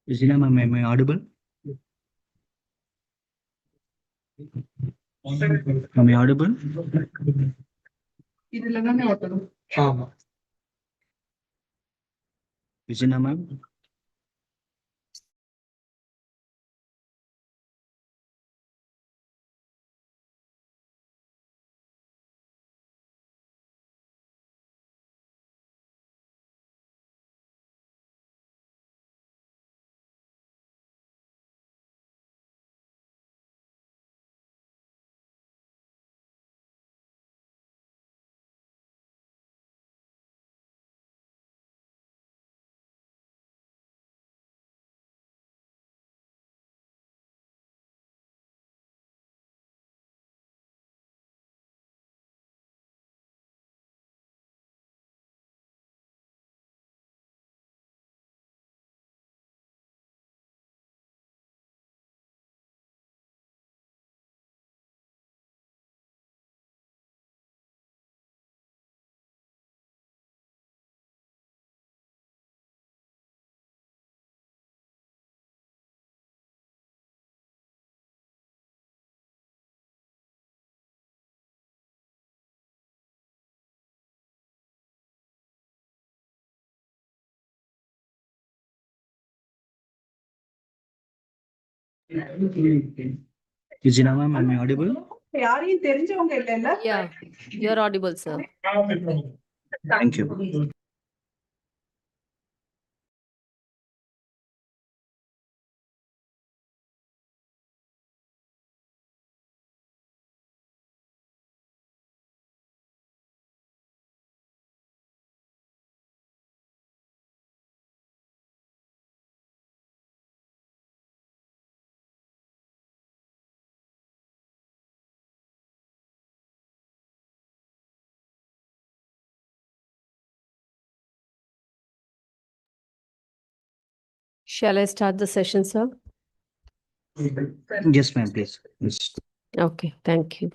Zina ma'am, am I audible? Am I audible? Zina ma'am. Zina ma'am, am I audible? Yeah, you're audible, sir. Thank you. Shall I start the session, sir? Yes ma'am, please. Yes. Okay, thank you.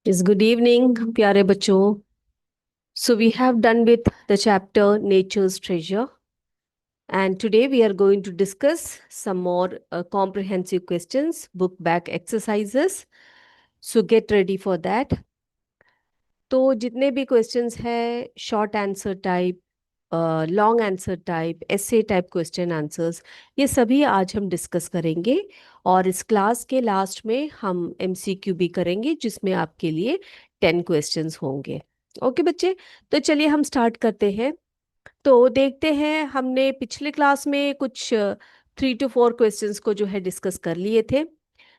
Yes, good evening, प्यारे बच्चों. So we have done with the chapter Nature's Treasure. And today we are going to discuss some more comprehensive questions, book back exercises. So get ready for that. तो जितने भी questions हैं short answer type, long answer type, essay type question answers, ये सभी आज हम discuss करेंगे. और इस क्लास के लास्ट में हम एमसीक्यू भी करेंगे जिसमें आपके लिए 10 क्वेश्चंस होंगे. ओके बच्चे, तो चलिए हम स्टार्ट करते हैं. तो देखते हैं, हमने पिछले क्लास में कुछ 3 to 4 क्वेश्चंस को जो है डिस्कस कर लिए थे.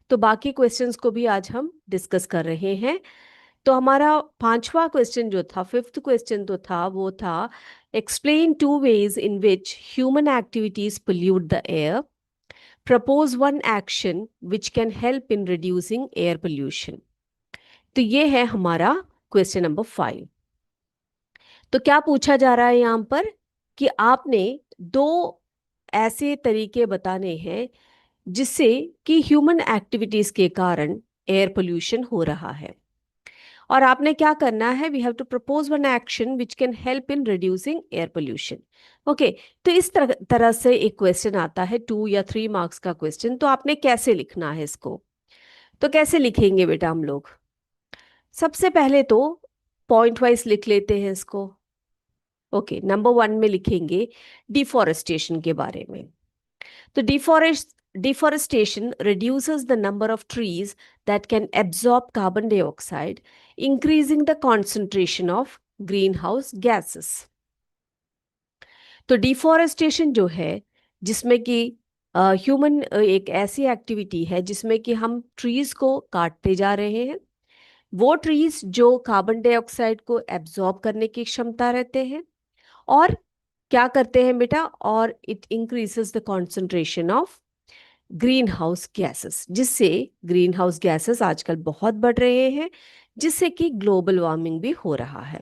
तो बाकी क्वेश्चंस को भी आज हम डिस्कस कर रहे हैं. तो हमारा 5वां क्वेश्चन जो था, 5th क्वेश्चन तो था, वो था explain 2 ways in which human activities pollute the air. Propose one action which can help in reducing air pollution. तो ये है हमारा क्वेश्चन नंबर 5. तो क्या पूछा जा रहा है यहाँ पर कि आपने 2 ऐसे तरीके बताने हैं जिससे कि ह्यूमन एक्टिविटीज के कारण एयर पोल्यूशन हो रहा है. और आपने क्या करना है, we have to propose one action which can help in reducing air pollution. Okay, तो इस तरह से एक क्वेश्चन आता है 2 या 3 मार्क्स का क्वेश्चन. तो आपने कैसे लिखना है इसको? तो कैसे लिखेंगे बेटा हम लोग? सबसे पहले तो पॉइंट वाइज लिख लेते हैं इसको. ओके, नंबर 1 में लिखेंगे डिफॉरेस्टेशन के बारे में. तो deforestation reduces the number of trees that can absorb carbon dioxide, increasing the concentration of greenhouse gases. तो डिफॉरेस्टेशन जो है, जिसमें कि ह्यूमन एक ऐसी एक्टिविटी है जिसमें कि हम ट्रीज को काटते जा रहे हैं. वो ट्रीज जो कार्बन डाइऑक्साइड को एब्जॉर्ब करने की क्षमता रहते हैं और क्या करते हैं बेटा, और it increases the concentration of green house gases, जिससे ग्रीन हाउस गैसेस आजकल बहुत बढ़ रहे हैं, जिससे कि ग्लोबल वार्मिंग भी हो रहा है.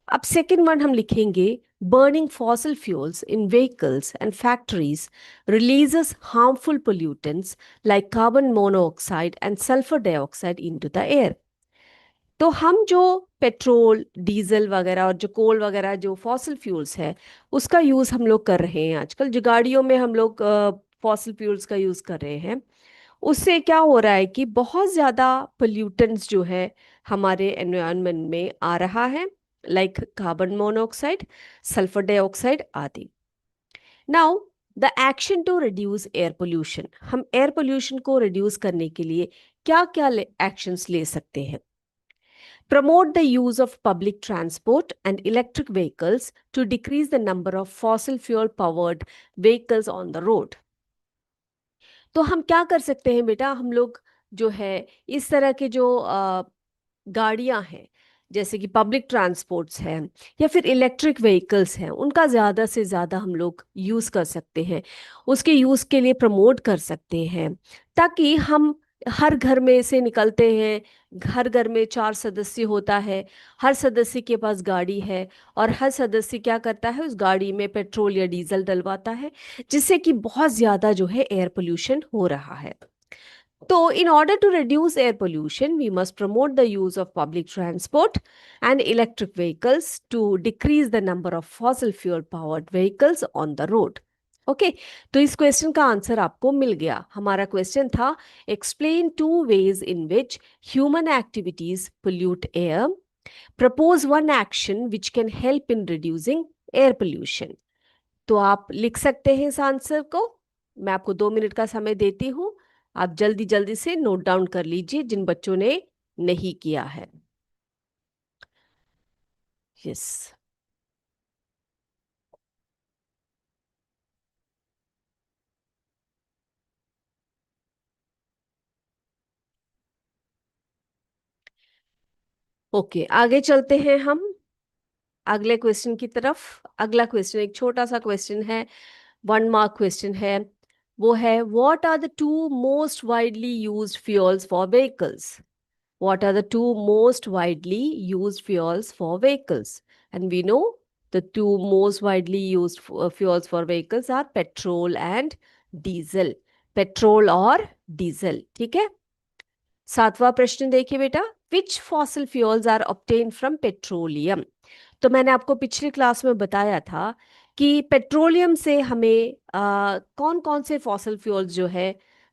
अब सेकेंड वन हम लिखेंगे burning fossil fuels in vehicles and factories releases harmful pollutants like carbon monoxide and sulphur dioxide into the air. तो हम जो पेट्रोल, डीजल वगैरह और जो कोल वगैरह जो फॉसिल फ्यूल्स है उसका यूज़ हम लोग कर रहे हैं आजकल, जो गाड़ियों में हम लोग फॉसिल फ्यूल्स का यूज़ कर रहे हैं, उससे क्या हो रहा है कि बहुत ज़्यादा पोल्यूटेंट्स जो है हमारे एनवायरनमेंट में आ रहा है, like carbon monoxide, sulphur dioxide आदि। Now the action to reduce air pollution, हम एयर पोल्यूशन को रिड्यूस करने के लिए क्या क्या एक्शंस ले सकते हैं? Promote the use of public transport and electric vehicles to decrease the number of fossil fuel powered vehicles on the road. तो हम क्या कर सकते हैं बेटा, हम लोग जो है इस तरह के जो गाड़ियां हैं, जैसे कि पब्लिक ट्रांसपोर्ट्स हैं या फिर इलेक्ट्रिक व्हीकल्स हैं, उनका ज़्यादा से ज़्यादा हम लोग यूज़ कर सकते हैं, उसके यूज़ के लिए प्रमोट कर सकते हैं, ताकि हम हर घर में से निकलते हैं, हर घर में 4 सदस्य होता है, हर सदस्य के पास गाड़ी है और हर सदस्य क्या करता है, उस गाड़ी में पेट्रोल या डीजल डलवाता है, जिससे कि बहुत ज़्यादा जो है एयर पोल्यूशन हो रहा है। तो in order to reduce air pollution, we must promote the use of public transport and electric vehicles to decrease the number of fossil fuel powered vehicles on the road. Okay तो इस question का answer आपको मिल गया। हमारा question था explain 2 ways in which human activities pollute air. Propose one action which can help in reducing air pollution. तो आप लिख सकते हैं इस आंसर को। मैं आपको 2 मिनट का समय देती हूँ, आप जल्दी जल्दी से नोट डाउन कर लीजिए जिन बच्चों ने नहीं किया है। यस, ओके आगे चलते हैं हम अगले क्वेश्चन की तरफ। अगला क्वेश्चन एक छोटा सा क्वेश्चन है, 1 मार्क क्वेश्चन है। वो है what are the 2 most widely used fuels for vehicles? What are the 2 most widely used fuels for vehicles? And we know the 2 most widely used fuels for vehicles are petrol and diesel. Petrol और diesel, ठीक है। 7वां प्रश्न देखिए बेटा, which fossil fuels are obtained from petroleum? तो मैंने आपको पिछली क्लास में बताया था कि पेट्रोलियम से हमें कौन कौन से फॉसिल फ्यूल्स जो है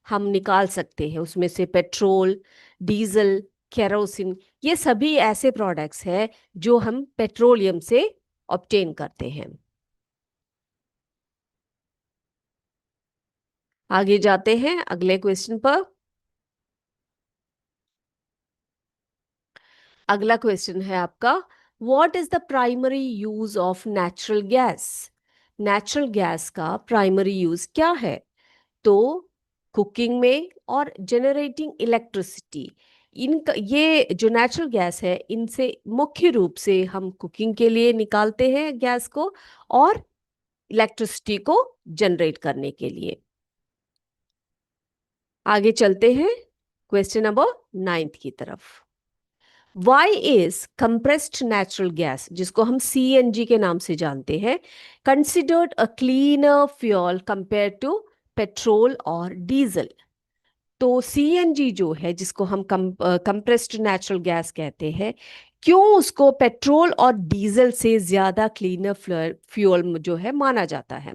हम निकाल सकते हैं, उसमें से पेट्रोल, डीजल, केरोसिन, ये सभी ऐसे प्रोडक्ट्स हैं जो हम पेट्रोलियम से ऑब्टेन करते हैं। आगे जाते हैं अगले क्वेश्चन पर। अगला क्वेश्चन है आपका, what is the primary use of natural gas? Natural gas का प्राइमरी यूज क्या है? तो कुकिंग में और जनरेटिंग इलेक्ट्रिसिटी, इनका ये जो नेचुरल गैस है इनसे मुख्य रूप से हम कुकिंग के लिए निकालते हैं गैस को और इलेक्ट्रिसिटी को जनरेट करने के लिए। आगे चलते हैं क्वेश्चन नंबर 9 की तरफ। Why is compressed natural gas, जिसको हम CNG के नाम से जानते हैं, considered a cleaner fuel compared to petrol और डीजल? तो CNG जो है जिसको हम कंप्रेस्ड नेचुरल गैस कहते हैं, क्यों उसको पेट्रोल और डीजल से ज्यादा क्लीनर फ्यूल जो है माना जाता है?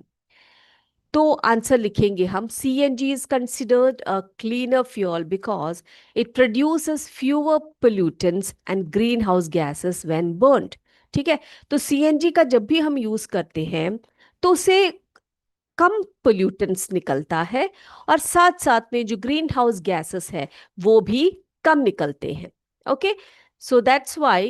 तो आंसर लिखेंगे हम, CNG is considered a cleaner fuel because it produces fewer pollutants and greenhouse gases when burned. ठीक है, तो CNG का जब भी हम यूज करते हैं तो उसे कम पोल्यूटेंट्स निकलता है और साथ साथ में जो ग्रीन हाउस गैसेस है वो भी कम निकलते हैं। Okay, so that's why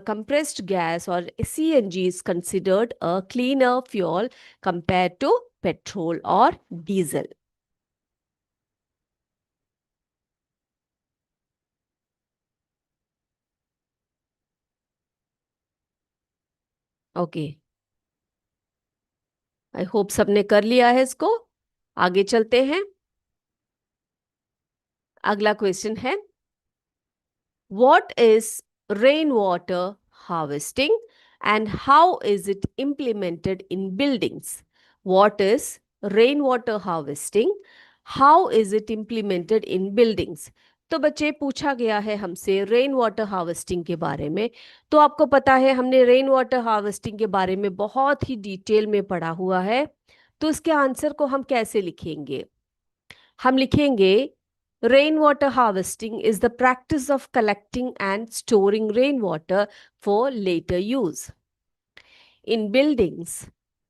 compressed gas or CNG is considered a cleaner fuel compared to petrol or diesel. Okay, I hope सबने कर लिया है इसको। आगे चलते हैं। अगला क्वेश्चन है, what is rainwater harvesting and how is it implemented in buildings? What is rainwater harvesting? How is it implemented in buildings? तो बच्चे पूछा गया है हमसे रेन वाटर हार्वेस्टिंग के बारे में। तो आपको पता है हमने रेन वाटर हार्वेस्टिंग के बारे में बहुत ही डिटेल में पढ़ा हुआ है। तो इसके आंसर को हम कैसे लिखेंगे? हम लिखेंगे rain water harvesting is the practice of collecting and storing rain water for later use in buildings.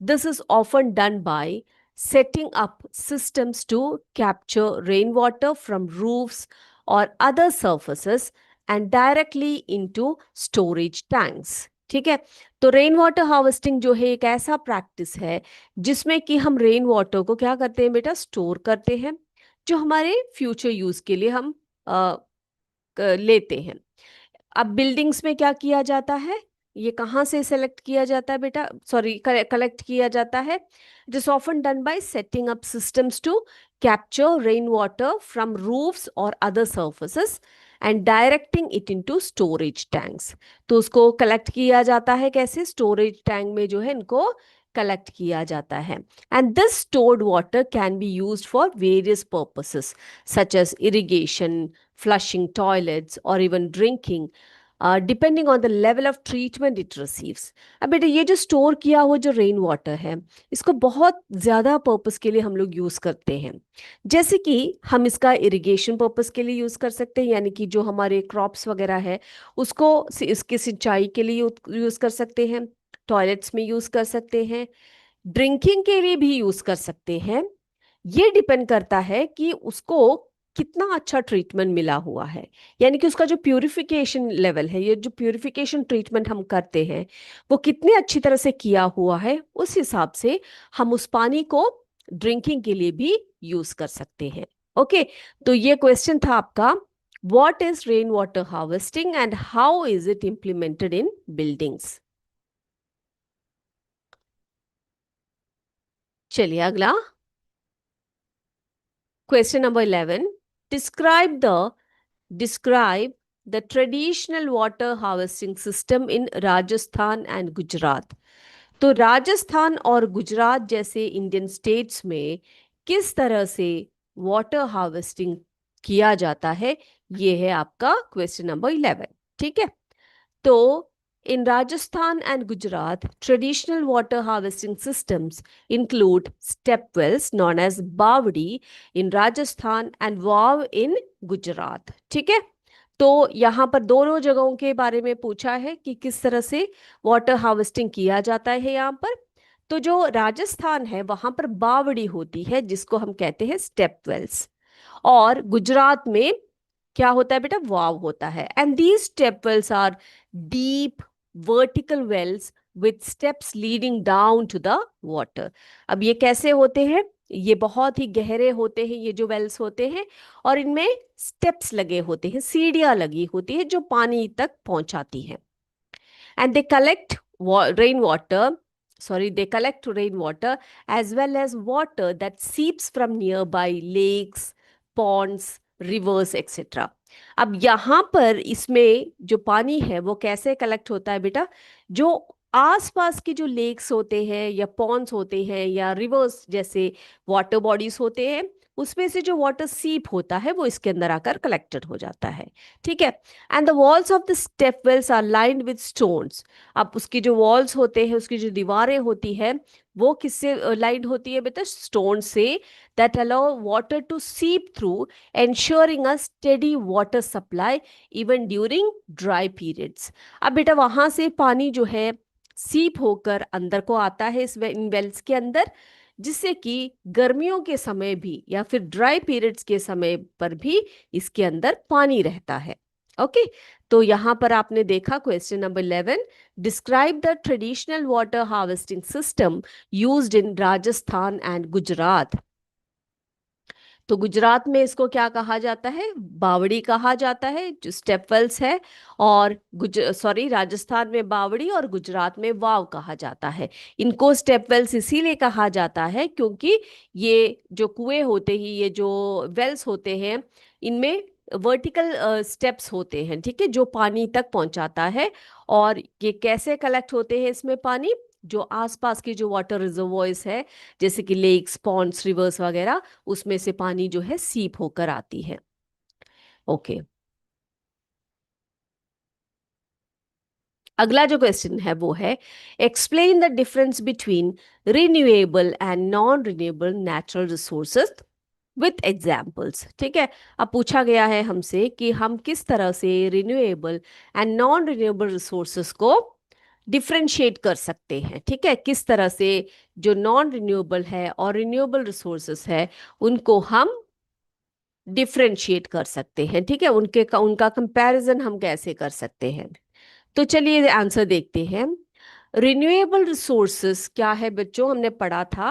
This is often done by setting up systems to capture rainwater from roofs or other surfaces and directly into storage tanks. ठीक है, तो rain water harvesting जो है एक ऐसा practice है जिसमें कि हम रेन वाटर को क्या करते हैं बेटा, स्टोर करते हैं, जो हमारे फ्यूचर यूज के लिए हम लेते हैं। अब बिल्डिंग्स में क्या किया जाता है, ये कहाँ से सेलेक्ट किया जाता है बेटा, सॉरी कलेक्ट किया जाता है? It is often done by setting up systems to capture rain water from roofs और other surfaces and directing it into storage tanks. तो उसको कलेक्ट किया जाता है कैसे? स्टोरेज टैंक में जो है इनको कलेक्ट किया जाता है। And this stored water can be used for various purposes such as irrigation, flushing toilets, or even drinking, depending on the level of treatment it receives. अब बेटा ये जो स्टोर किया हुआ जो रेन वाटर है, इसको बहुत ज़्यादा पर्पस के लिए हम लोग यूज़ करते हैं। जैसे कि हम इसका इरिगेशन पर्पस के लिए यूज़ कर सकते हैं, यानी कि जो हमारे क्रॉप्स वगैरह है उसको इसकी सिंचाई के लिए यूज़ कर सकते हैं, टॉयलेट्स में यूज़ कर सकते हैं, ड्रिंकिंग के लिए भी यूज़ कर सकते हैं। ये डिपेंड करता है कि उसको कितना अच्छा ट्रीटमेंट मिला हुआ है, यानी कि उसका जो प्यूरिफिकेशन लेवल है, ये जो प्यूरिफिकेशन ट्रीटमेंट हम करते हैं वो कितने अच्छी तरह से किया हुआ है, उस हिसाब से हम उस पानी को ड्रिंकिंग के लिए भी यूज कर सकते हैं। ओके, तो ये क्वेश्चन था आपका, what is rain water harvesting and how is it implemented in buildings. चलिए अगला question number 11, describe the traditional water harvesting system in Rajasthan and Gujarat। तो राजस्थान और गुजरात जैसे इंडियन स्टेट्स में किस तरह से वाटर हार्वेस्टिंग किया जाता है, ये है आपका क्वेश्चन नंबर 11। ठीक है, तो in Rajasthan and Gujarat, traditional water harvesting systems include step wells known as Bawdi in Rajasthan and Vav in Gujarat। ठीक है, तो यहाँ पर दोनों जगहों के बारे में पूछा है कि किस तरह से वाटर हार्वेस्टिंग किया जाता है यहाँ पर। तो जो राजस्थान है वहां पर बावड़ी होती है जिसको हम कहते हैं स्टेप वेल्स, और गुजरात में क्या होता है बेटा, वाव होता है। And these step wells are deep vertical wells with steps leading down to the water. अब ये कैसे होते हैं, ये बहुत ही गहरे होते हैं ये जो वेल्स होते हैं, और इनमें स्टेप्स लगे होते हैं, सीढ़ियां लगी होती है जो पानी तक पहुंचाती हैं। And they collect rain water they collect rainwater as well as water that seeps from nearby lakes, ponds, rivers etc। अब यहाँ पर इसमें जो पानी है वो कैसे कलेक्ट होता है बेटा, जो आसपास के जो लेक्स होते हैं या पॉन्ड्स होते हैं या रिवर्स जैसे वाटर बॉडीज होते हैं, उसमें से जो वाटर सीप होता है वो इसके अंदर आकर कलेक्टेड हो जाता है। ठीक है, and the walls of the step wells are lined with stones. अब उसकी जो वॉल्स होते हैं, उसकी जो दीवारें होती है वो किससे लाइंड होती है बेटा, स्टोन से, दैट अलाउ वाटर टू सीप through ensuring a steady water supply even during dry periods। अब बेटा वहां से पानी जो है सीप होकर अंदर को आता है इन वेल्स के अंदर, जिससे कि गर्मियों के समय भी या फिर ड्राई पीरियड्स के समय पर भी इसके अंदर पानी रहता है। ओके, तो यहाँ पर आपने देखा question number 11, describe the traditional water harvesting system used in Rajasthan and Gujarat. तो गुजरात में इसको क्या कहा जाता है, बावड़ी कहा जाता है जो स्टेप वेल्स है, और राजस्थान में बावड़ी और गुजरात में वाव कहा जाता है। इनको स्टेप वेल्स इसीलिए कहा जाता है क्योंकि ये जो कुएं होते हैं, ये जो वेल्स होते हैं, इनमें वर्टिकल स्टेप्स होते हैं, ठीक है, जो पानी तक पहुंचाता है। और ये कैसे कलेक्ट होते हैं इसमें पानी, जो आसपास के जो वाटर रिजर्वॉयर्स है जैसे कि लेक्स, पॉन्ड्स, रिवर्स वगैरह, उसमें से पानी जो है सीप होकर आती है। ओके, अगला जो क्वेश्चन है वो है explain the difference between renewable and non renewable natural resources with examples. ठीक है, अब पूछा गया है हमसे कि हम किस तरह से renewable and non renewable resources को डिफरेंशिएट कर सकते हैं। ठीक है, किस तरह से जो नॉन रिन्यूएबल है और रिन्यूएबल रिसोर्सेज है उनको हम डिफरेंशिएट कर सकते हैं। ठीक है, उनका कंपैरिजन हम कैसे कर सकते हैं। तो चलिए आंसर देखते हैं। रिन्यूएबल रिसोर्सेस क्या है बच्चों, हमने पढ़ा था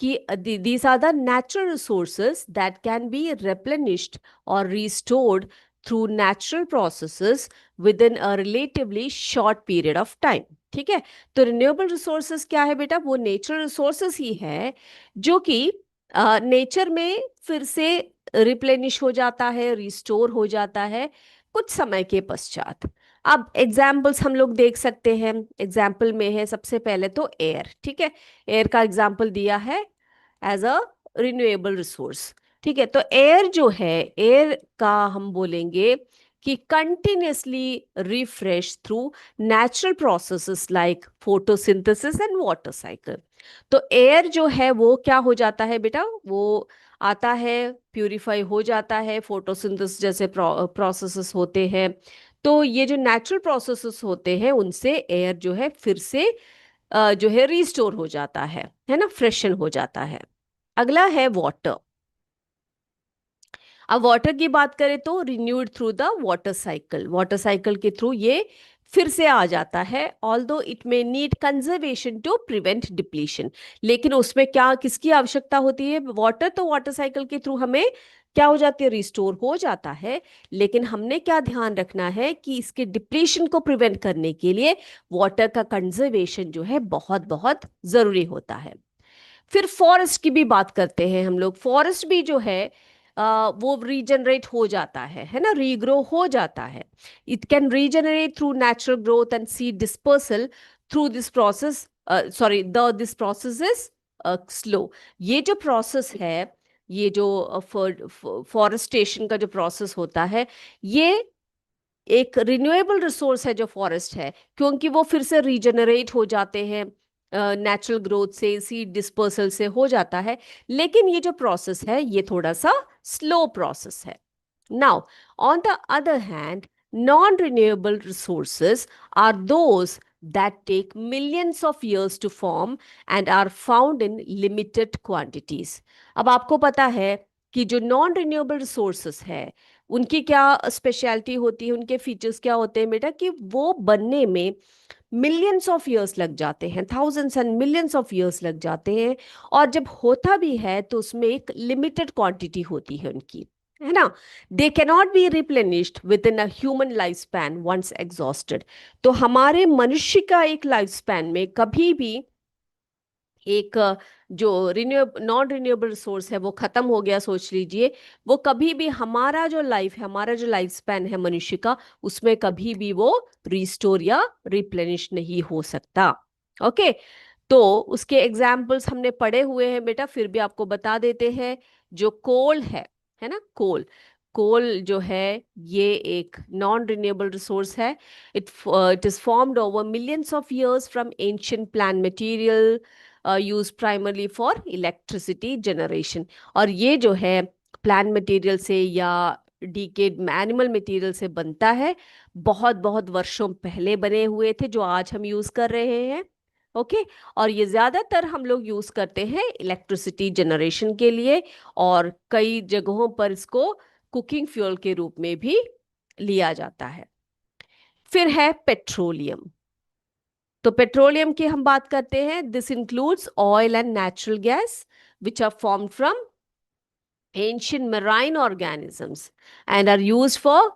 कि these are the natural resources that can be replenished और restored through natural processes within a relatively short period of time. ठीक है, तो रिन्यूएबल रिसोर्सेस क्या है बेटा, वो नेचुरल रिसोर्सेस ही है जो कि नेचर में फिर से रिप्लेनिश हो जाता है, रिस्टोर हो जाता है कुछ समय के पश्चात। अब एग्जाम्पल्स हम लोग देख सकते हैं। एग्जाम्पल में है सबसे पहले तो एयर। ठीक है, एयर का एग्जाम्पल दिया है एज अ रिन्यूएबल रिसोर्स। ठीक है, तो एयर जो है, एयर का हम बोलेंगे कि continuously refresh through natural processes like photosynthesis and water cycle. तो एयर जो है वो क्या हो जाता है बेटा, वो आता है, प्यूरिफाई हो जाता है, फोटोसिंथेसिस जैसे प्रोसेसेस होते हैं। तो ये जो नेचुरल प्रोसेसेस होते हैं उनसे एयर जो है फिर से जो है रिस्टोर हो जाता है ना, फ्रेशन हो जाता है। अगला है वाटर। अब वाटर की बात करें तो renewed through the water cycle, water cycle के थ्रू ये फिर से आ जाता है। Although it may need conservation to prevent depletion, लेकिन उसमें क्या किसकी आवश्यकता होती है, वाटर तो वाटर साइकिल के थ्रू हमें क्या हो जाती है, रिस्टोर हो जाता है। लेकिन हमने क्या ध्यान रखना है कि इसके डिप्लीशन को प्रिवेंट करने के लिए वाटर का कंजर्वेशन जो है बहुत बहुत जरूरी होता है। फिर फॉरेस्ट की भी बात करते हैं हम लोग। फॉरेस्ट भी जो है वो रीजनरेट हो जाता है ना, रीग्रो हो जाता है। It can regenerate through natural growth and seed dispersal through this process, sorry the this process is slow. ये जो प्रोसेस है, ये जो फॉरेस्टेशन का जो प्रोसेस होता है, ये एक रिन्यूएबल रिसोर्स है जो फॉरेस्ट है, क्योंकि वो फिर से रीजनरेट हो जाते हैं नेचुरल ग्रोथ से, सीड डिस्पर्सल से हो जाता है। लेकिन ये जो प्रोसेस है ये थोड़ा सा स्लो प्रोसेस है। Now on the other hand, non renewable resources are those that take millions of years to form and are found in limited quantities। अब आपको पता है कि जो नॉन रिन्यूएबल रिसोर्सेस है उनकी क्या स्पेशलिटी होती है, उनके फीचर्स क्या होते हैं बेटा, कि वो बनने में मिलियंस ऑफ ईयर्स लग जाते हैं, thousands and millions of years लग जाते हैं। और जब होता भी है तो उसमें एक लिमिटेड क्वांटिटी होती है उनकी, है ना। They cannot be replenished within a human life span once exhausted. तो हमारे मनुष्य का एक लाइफ स्पैन में कभी भी एक जो नॉन रिन्यूएबल रिसोर्स है वो खत्म हो गया, सोच लीजिए, वो कभी भी हमारा जो लाइफ है, हमारा जो लाइफ स्पैन है मनुष्य का, उसमें कभी भी वो रिस्टोर या रिप्लेनिश नहीं हो सकता। ओके, तो उसके एग्जाम्पल्स हमने पढ़े हुए हैं बेटा, फिर भी आपको बता देते हैं। जो कोल है ना, कोल, कोल जो है ये एक नॉन रिन्यूएबल रिसोर्स है। It is formed over millions of years from ancient plant material use primarily for electricity generation. और ये जो है प्लांट मटेरियल से या डीकेड एनिमल मटेरियल से बनता है, बहुत बहुत वर्षों पहले बने हुए थे जो आज हम यूज कर रहे हैं। ओके, और ये ज्यादातर हम लोग यूज करते हैं इलेक्ट्रिसिटी जनरेशन के लिए, और कई जगहों पर इसको कुकिंग फ्यूल के रूप में भी लिया जाता है। फिर है पेट्रोलियम। तो पेट्रोलियम की हम बात करते हैं। This includes oil and natural gas which are formed from ancient marine organisms and are used for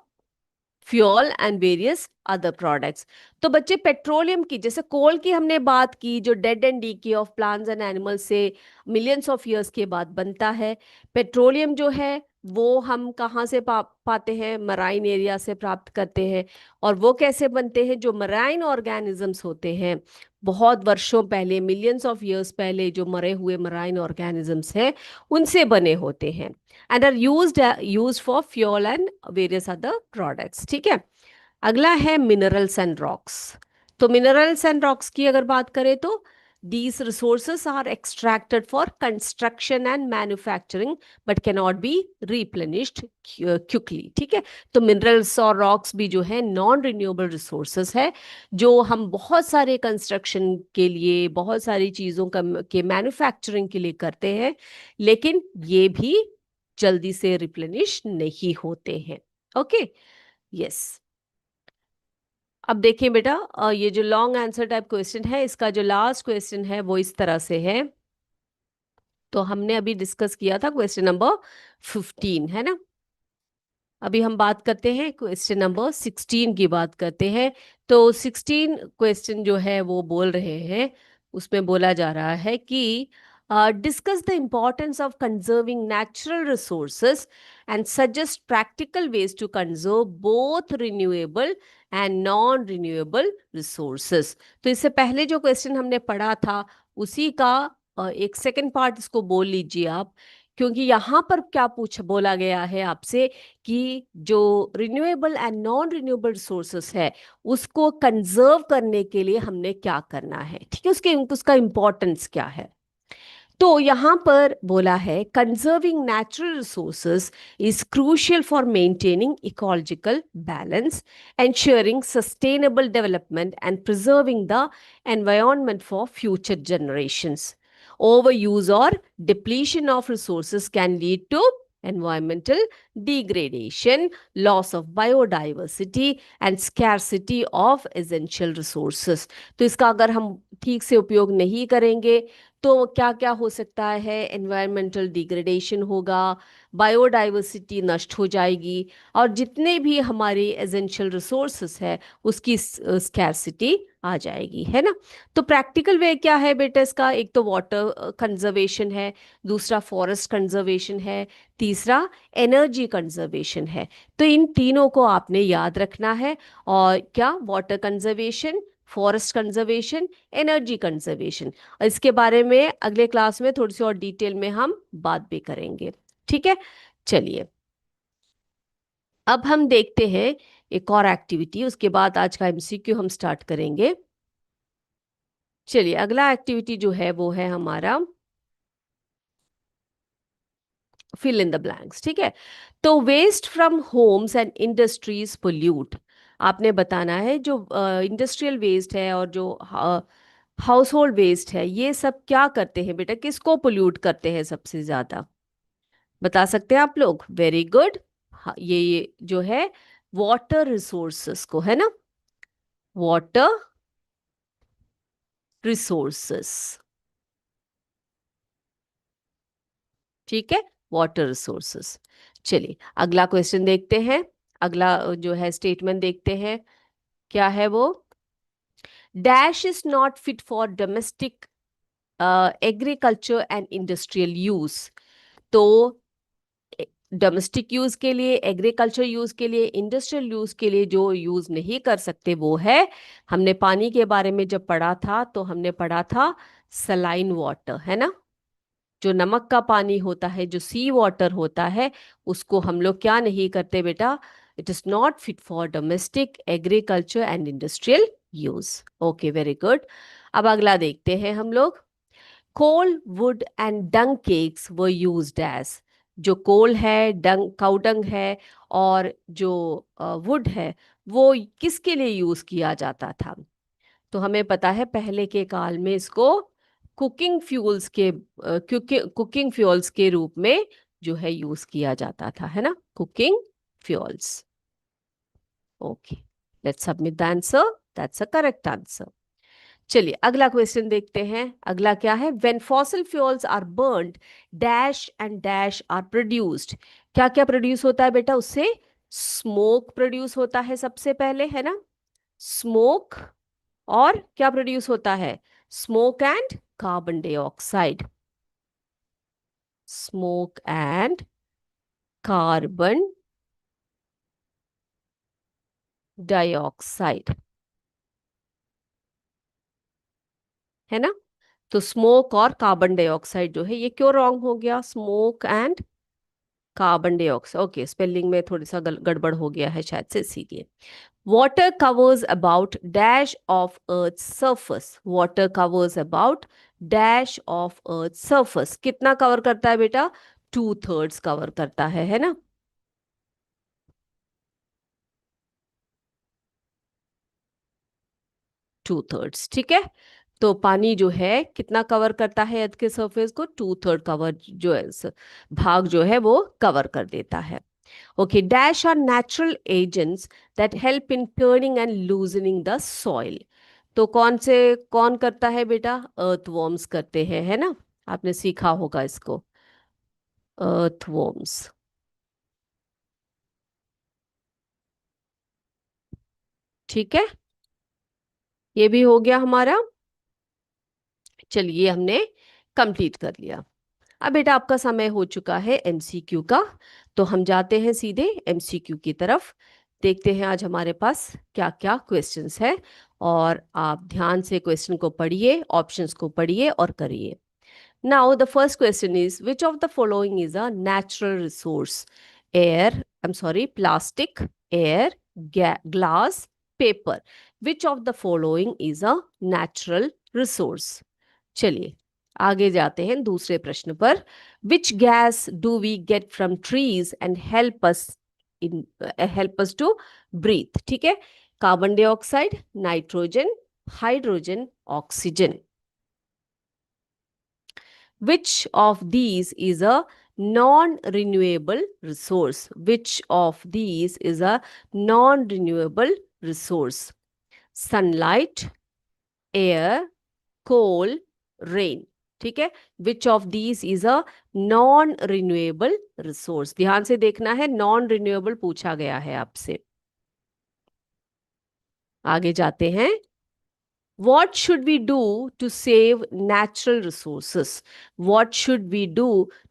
fuel and various other products. तो बच्चे पेट्रोलियम की, जैसे कोल की हमने बात की, जो dead and DK of plants and animals से मिलियंस ऑफ ईयर्स के बाद बनता है। पेट्रोलियम जो है वो हम कहाँ से पाते हैं? मराइन एरिया से प्राप्त करते हैं। और वो कैसे बनते हैं? जो मराइन ऑर्गेनिजम्स होते हैं, बहुत वर्षों पहले, मिलियंस ऑफ ईयर्स पहले जो मरे हुए मराइन ऑर्गेनिजम्स हैं, उनसे बने होते हैं। And are used for fuel and various other products. ठीक है। अगला है मिनरल्स एंड रॉक्स। तो मिनरल्स एंड रॉक्स की अगर बात करें तो these resources are extracted for construction and manufacturing but cannot be replenished quickly। ठीक है। तो मिनरल्स और रॉक्स भी जो है नॉन रिन्यूएबल रिसोर्सेस है, जो हम बहुत सारे कंस्ट्रक्शन के लिए, बहुत सारी चीज़ों का के मैन्युफैक्चरिंग के लिए करते हैं, लेकिन ये भी जल्दी से रिप्लेनिश नहीं होते हैं। Okay, yes. अब देखिए बेटा, ये जो लॉन्ग आंसर टाइप क्वेश्चन है, इसका जो लास्ट क्वेश्चन है वो इस तरह से है। तो हमने अभी डिस्कस किया था क्वेश्चन नंबर 15, है ना। अभी हम बात करते हैं क्वेश्चन नंबर 16 की बात करते हैं। तो 16 क्वेश्चन जो है वो बोल रहे हैं, उसमें बोला जा रहा है कि discuss the importance of conserving natural resources and suggest practical ways to conserve both renewable and non renewable resources. तो इससे पहले जो क्वेश्चन हमने पढ़ा था उसी का एक सेकंड पार्ट इसको बोल लीजिए आप, क्योंकि यहाँ पर क्या बोला गया है आपसे कि जो renewable and non renewable resources है उसको कंजर्व करने के लिए हमने क्या करना है। ठीक है, उसका इंपॉर्टेंस क्या है। तो यहाँ पर बोला है conserving natural resources is crucial for maintaining ecological balance, ensuring sustainable development and preserving the environment for future generations. Overuse or depletion of resources can lead to environmental degradation, loss of biodiversity and scarcity of essential resources। तो इसका अगर हम ठीक से उपयोग नहीं करेंगे तो क्या क्या हो सकता है? एनवायरमेंटल डिग्रेडेशन होगा, बायोडाइवर्सिटी नष्ट हो जाएगी, और जितने भी हमारे एसेंशियल रिसोर्सेस है उसकी स्कैरसिटी आ जाएगी, है ना। तो प्रैक्टिकल वे क्या है बेटा इसका? एक तो वाटर कंजर्वेशन है, दूसरा फॉरेस्ट कंजर्वेशन है, तीसरा एनर्जी कंजर्वेशन है। तो इन तीनों को आपने याद रखना है। और क्या? Water conservation, forest conservation, energy conservation. इसके बारे में अगले क्लास में थोड़ी सी और डिटेल में हम बात भी करेंगे। ठीक है, चलिए अब हम देखते हैं एक और एक्टिविटी, उसके बाद आज का एमसीक्यू हम स्टार्ट करेंगे। चलिए अगला एक्टिविटी जो है वो है हमारा फिल इन द ब्लैंक्स। ठीक है, तो waste from homes and industries pollute. आपने बताना है जो इंडस्ट्रियल वेस्ट है और जो हाउस होल्ड वेस्ट है, ये सब क्या करते हैं बेटा? किसको पोल्यूट करते हैं सबसे ज्यादा? बता सकते हैं आप लोग? Very good. ये जो है वाटर रिसोर्सेस को, है ना, वाटर रिसोर्सेस। ठीक है, वाटर रिसोर्सेस। चलिए अगला क्वेश्चन देखते हैं, अगला जो है स्टेटमेंट देखते हैं, क्या है वो? Dash is not fit for domestic agriculture and industrial use. तो डोमेस्टिक यूज के लिए, एग्रीकल्चर यूज के लिए, इंडस्ट्रियल यूज के लिए जो यूज नहीं कर सकते वो है, हमने पानी के बारे में जब पढ़ा था तो हमने पढ़ा था सलाइन वाटर, है ना। जो नमक का पानी होता है, जो सी वाटर होता है, उसको हम लोग क्या नहीं करते बेटा? It is not fit for domestic agriculture and industrial use. Okay, very good. अब अगला देखते हैं हम लोग। Coal, wood and dung cakes were used as. जो कोल है, डंग काउ डंग है, और जो वुड है, वो किसके लिए यूज किया जाता था? तो हमें पता है पहले के काल में इसको कुकिंग फ्यूल्स के कुकिंग फ्यूल्स के रूप में जो है यूज किया जाता था, है ना, cooking fuels. Okay, let's submit the answer, that's a correct answer. चलिए अगला क्वेश्चन देखते हैं। अगला क्या है? When fossil fuels are burned dash and dash are produced. क्या क्या प्रोड्यूस होता है बेटा? उससे स्मोक प्रोड्यूस होता है सबसे पहले, है ना, स्मोक। और क्या प्रोड्यूस होता है? Smoke and carbon dioxide, smoke and carbon dioxide, है ना। तो स्मोक और कार्बन डाइऑक्साइड जो है ये क्यों रॉन्ग हो गया? Smoke and carbon dioxide, okay, spelling में थोड़ी सा गड़बड़ हो गया है शायद से, इसीलिए। Water covers about dash of earth surface, water covers about dash of earth surface, कितना कवर करता है बेटा? 2/3 कवर करता है ना। 2/3, ठीक है। तो पानी जो है कितना कवर करता है अर्थ के सरफेस को? 2/3 कवर जो है, भाग जो है वो कवर कर देता है। Okay, dash are natural agents that help in turning and loosening the soil. तो कौन करता है बेटा? अर्थवॉर्म्स करते हैं, है ना। आपने सीखा होगा इसको, अर्थवॉर्म्स। ठीक है, ये भी हो गया हमारा। चलिए, हमने कंप्लीट कर लिया। अब बेटा आपका समय हो चुका है एमसीक्यू का, तो हम जाते हैं सीधे एमसीक्यू की तरफ। देखते हैं आज हमारे पास क्या क्या क्वेश्चंस है, और आप ध्यान से क्वेश्चन को पढ़िए, ऑप्शंस को पढ़िए और करिए। Now the first question is, which of the following is a natural resource? Air, I am sorry, plastic, air, glass, paper. Which of the following is a natural resource? चलिए आगे जाते हैं दूसरे प्रश्न पर। Which gas do we get from trees and help us to breathe? ठीक है, carbon dioxide, nitrogen, hydrogen, oxygen. Which of these is a non-renewable resource? Which of these is a non-renewable resource? Sunlight, air, coal, rain. ठीक है, विच of these is a non renewable resource? ध्यान से देखना है, non renewable पूछा गया है आपसे। आगे जाते हैं। What should we do to save natural resources? What should we do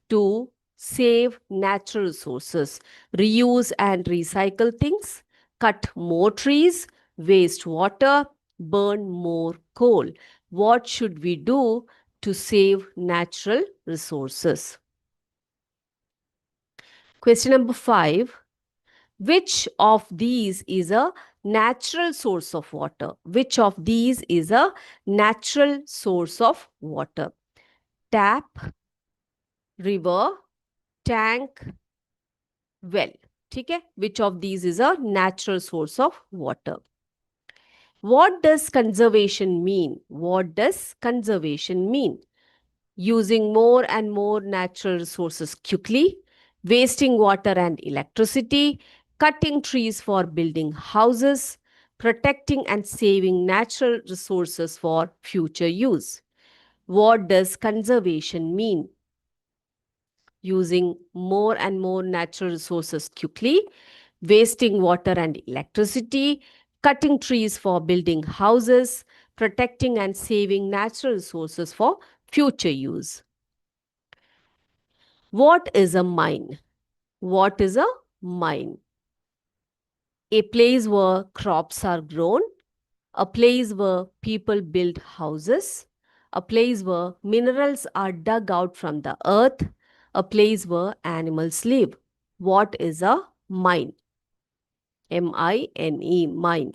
to save natural resources? Reuse and recycle things, cut more trees, waste water, burn more coal. What should we do to save natural resources? Question number 5. Which of these is a natural source of water? Which of these is a natural source of water? Tap, river, tank, well. ठीक है, which of these is a natural source of water? What does conservation mean? What does conservation mean? Using more and more natural resources quickly, wasting water and electricity, cutting trees for building houses, protecting and saving natural resources for future use. What does conservation mean? Using more and more natural resources quickly, wasting water and electricity, cutting trees for building houses, protecting and saving natural resources for future use. What is a mine? What is a mine? A place where crops are grown, a place where people build houses, a place where minerals are dug out from the earth, a place where animals live. What is a mine? M-I-N-E, mine.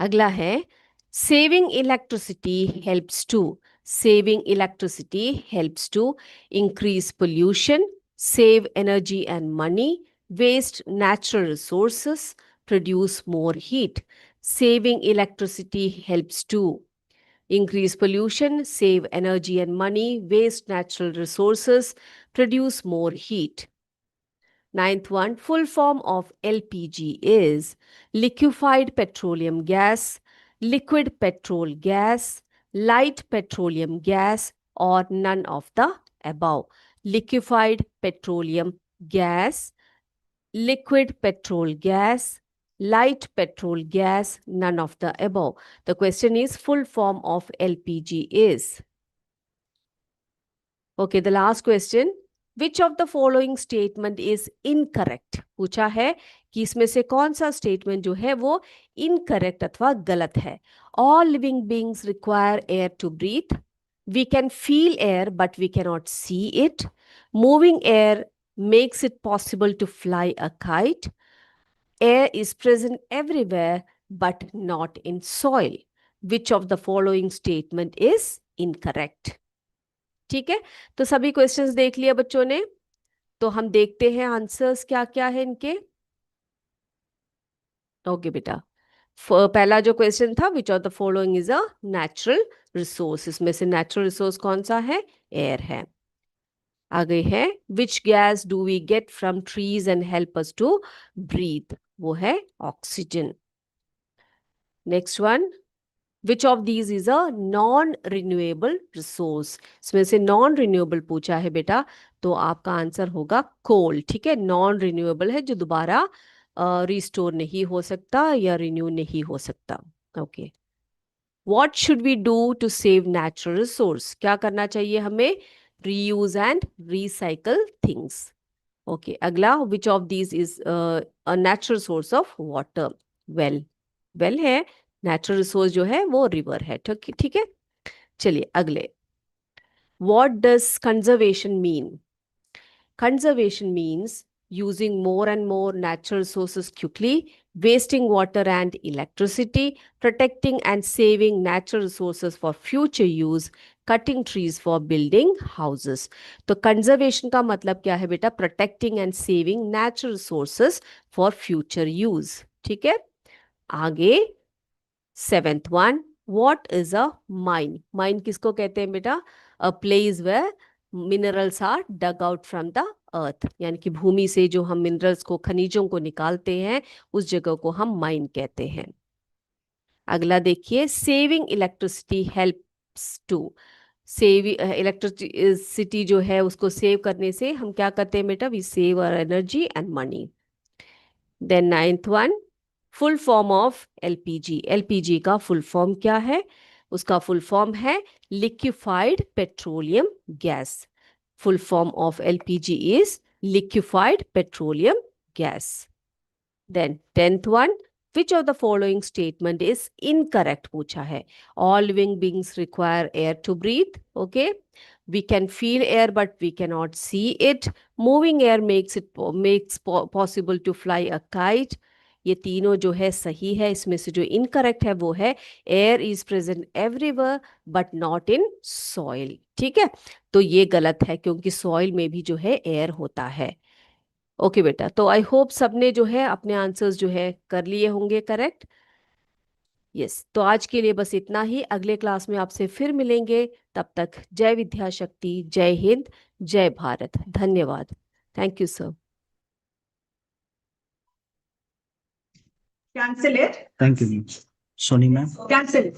अगला है, saving electricity helps to. Saving electricity helps to increase pollution, save energy and money, waste natural resources, produce more heat. Saving electricity helps to increase pollution, save energy and money, waste natural resources, produce more heat. Ninth one, full form of LPG is liquefied petroleum gas, liquid petrol gas, light petroleum gas, or none of the above. Liquefied petroleum gas, liquid petrol gas, light petrol gas, none of the above. The question is, full form of LPG is. Okay, the last question. Which of the following statement is incorrect, पूछा है कि इसमें से कौन सा statement जो है वो इनकरेक्ट अथवा गलत है। All living beings require air to breathe, we can feel air but we cannot see it, moving air makes it possible to fly a kite, air is present everywhere but not in soil, which of the following statement is incorrect। ठीक है, तो सभी questions देख लिया बच्चों ने, तो हम देखते हैं आंसर्स क्या क्या है इनके। ओके बेटा, पहला जो क्वेश्चन था, विच of the following is a natural resource, इसमें से नेचुरल रिसोर्स कौन सा है, एयर है। आगे है which gas do we get from trees and help us to breathe, वो है oxygen. Next one, which of these is a non renewable resource, इसमें से नॉन रिन्यूएबल पूछा है बेटा, तो आपका आंसर होगा कोल। ठीक है, नॉन रिन्यूएबल है, जो दोबारा रिस्टोर नहीं हो सकता या रिन्यू नहीं हो सकता। Okay, what should we do to save natural resource, क्या करना चाहिए हमें, reuse and recycle things. Okay, अगला, which of these is a natural source of water, well, well है, नेचुरल रिसोर्स जो है वो रिवर है। ठीक है, चलिए अगले, what does conservation mean, conservation means using more and more natural resources quickly, wasting water and electricity, protecting and saving natural resources for future use, cutting trees for building houses। तो conservation का मतलब क्या है बेटा, protecting and saving natural resources for future use। ठीक है, आगे seventh one, what is a mine, mine किसको कहते हैं बेटा, a place where minerals are dug out from the earth, यानी कि भूमि से जो हम मिनरल्स को, खनिजों को निकालते हैं, उस जगह को हम माइन कहते हैं। अगला देखिए, saving electricity helps to, save electricity जो है उसको सेव करने से हम क्या करते हैं बेटा, we save our energy and money. Then ninth one, full form of LPG, LPG का फुल फॉर्म क्या है, उसका फुल फॉर्म है liquefied petroleum gas, full form of LPG is liquefied petroleum gas. Then tenth one, which of the following statement is incorrect पूछा है, all living beings require air to breathe, okay, we can feel air but we cannot see it, moving air makes possible to fly a kite, ये तीनों जो है सही है, इसमें से जो इनकरेक्ट है वो है air is present everywhere but not in soil. ठीक है, तो ये गलत है क्योंकि सॉइल में भी जो है एयर होता है। ओके बेटा, तो आई होप सबने जो है अपने आंसर्स जो है कर लिए होंगे करेक्ट। यस, तो आज के लिए बस इतना ही, अगले क्लास में आपसे फिर मिलेंगे, तब तक जय विद्याशक्ति, जय हिंद, जय भारत, धन्यवाद। Thank you sir. Cancel it. Thank you, Sony ma'am. Cancel it.